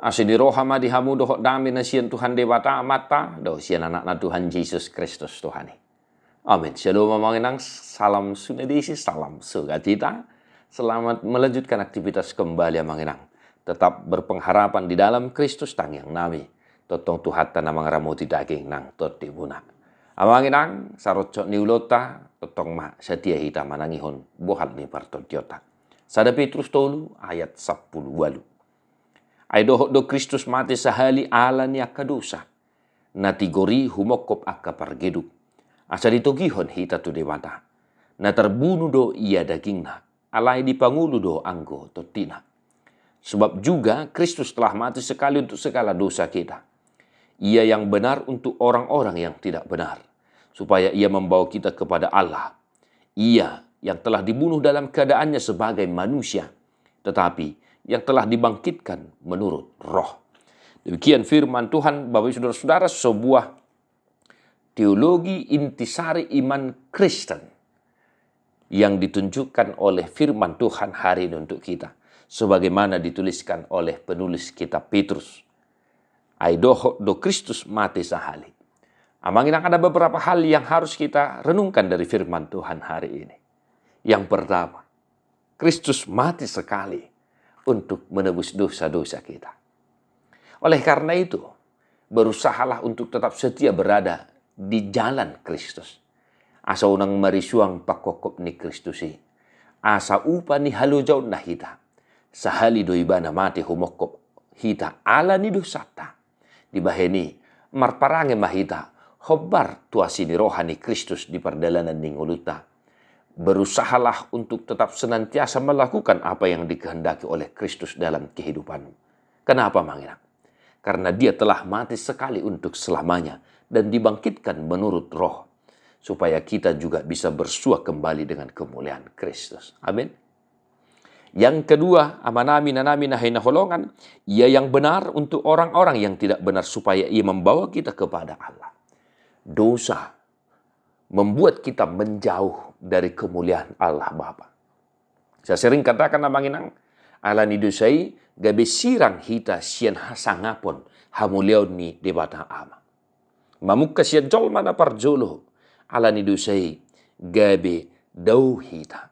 Asini rohama dihamu dohok dami na siyan Tuhan dewata amata, do siyan anak na Tuhan Yesus Kristus Tuhan. Amin. Shalom manginang, salam sunedisi, salam sukacita. Selamat melanjutkan aktivitas kembali manginang. Tetap berpengharapan di dalam Kristus tang yang nami. Totong Tuhan tanah mangramuti daging nang tot dibuna. Amanginang, sarocok niulota, totong ma setia hita manangihon, bohal ni partot jota. Sada Petrus tolu ayat 10 walu. Ay dohok do Kristus mati sahali ala ni akadosa. Natigori humokop akka pargeduk. Asa ditogihon hita tu dewata. Na terbunuh do ia dagingna. Alai dipangulu do anggo totina. Sebab juga Kristus telah mati sekali untuk segala dosa kita. Ia yang benar untuk orang-orang yang tidak benar. Supaya ia membawa kita kepada Allah. Ia yang telah dibunuh dalam keadaannya sebagai manusia. Tetapi yang telah dibangkitkan menurut roh. Demikian firman Tuhan, Bapak Ibu Saudara-saudara, sebuah teologi intisari iman Kristen yang ditunjukkan oleh firman Tuhan hari ini untuk kita. Sebagaimana dituliskan oleh penulis kitab Petrus. Aidoho do Kristus mati sahali. Amangin ada beberapa hal yang harus kita renungkan dari firman Tuhan hari ini. Yang pertama, Kristus mati sekali untuk menebus dosa-dosa kita. Oleh karena itu, berusahalah untuk tetap setia berada di jalan Kristus. Asa unang marisuang pakokop ni Kristusi. Asa upa ni halujau na hita. Sahali do ibana mati humokop hita ala ni dosata. Dibaheni marparange mahita hobar tuasini rohani Kristus di perdalanan ninguluta. Berusahalah untuk tetap senantiasa melakukan apa yang dikehendaki oleh Kristus dalam kehidupanmu. Kenapa manginang? Karena dia telah mati sekali untuk selamanya dan dibangkitkan menurut roh. Supaya kita juga bisa bersua kembali dengan kemuliaan Kristus. Amin. Yang kedua, amanami nanami nahai naholongan. Ia yang benar untuk orang-orang yang tidak benar supaya ia membawa kita kepada Allah. Dosa membuat kita menjauh dari kemuliaan Allah Bapa. Saya sering katakan namanginang, ala ni dosai gabe sirang hita sian hasangapon hamuliau ni debata ama. Mamukka sian jol mana parjolo ala ni dosai gabe dau hita.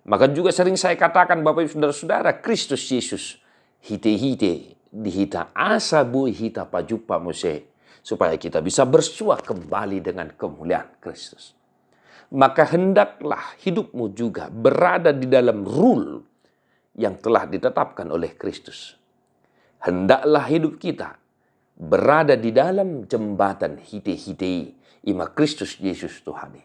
Maka juga sering saya katakan Bapak Ibu Saudara-saudara, Kristus Yesus hite-hite di hita asa bui hita pajupa mose. Supaya kita bisa bersua kembali dengan kemuliaan Kristus. Maka hendaklah hidupmu juga berada di dalam rule yang telah ditetapkan oleh Kristus. Hendaklah hidup kita berada di dalam jembatan hite-hite ima Kristus Yesus Tuhan.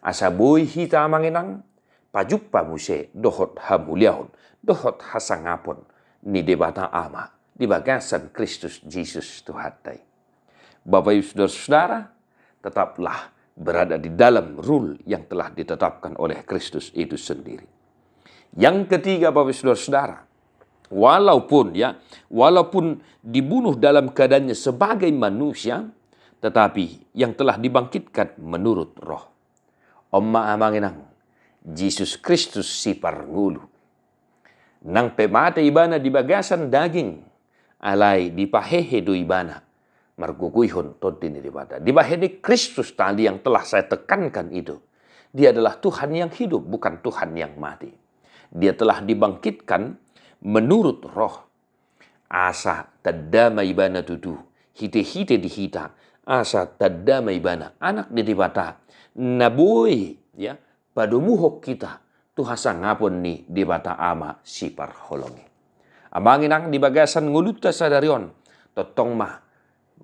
Asabui hita manginang pajupa muse dohot hamuliaun, dohot hasangapon ni debata ama di bagasan Kristus Yesus Tuhan. Bapak Ibu Saudara-saudara, tetaplah berada di dalam rule yang telah ditetapkan oleh Kristus itu sendiri. Yang ketiga Bapak Ibu Saudara-saudara, walaupun dibunuh dalam keadaannya sebagai manusia, tetapi yang telah dibangkitkan menurut roh. Omma amanginang, Yesus Kristus si parngulu. Nang pemate ibana di bagasan daging, alai di pahehe do ibana. Marguguyhon todini dibada. Di bahini Kristus tadi yang telah saya tekankan itu. Dia adalah Tuhan yang hidup, bukan Tuhan yang mati. Dia telah dibangkitkan menurut roh. Asa tadama ibana tudu. Hite-hite di hita. Asa tadama ibana. Anak di dibata. Nabui. Ya. Padumuhok kita. Tuhasa ngapon ni dibata ama sipar holongi. Amanginang di bagasan nguluta sadarion. Totong mah.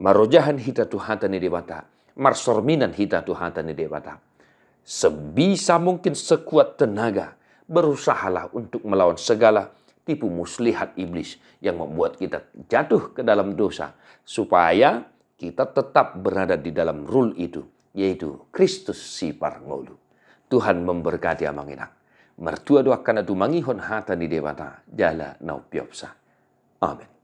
Marojahan hita Tuhan ni debata. Marsorminan hita Tuhan ni debata. Sebisa mungkin sekuat tenaga. Berusahalah untuk melawan segala tipu muslihat iblis. Yang membuat kita jatuh ke dalam dosa. Supaya kita tetap berada di dalam rule itu. Yaitu Kristus si parngolu. Tuhan memberkati amanginang. Mertua doakan atu mangihon hata ni debata. Jala naupiopsa. Amin.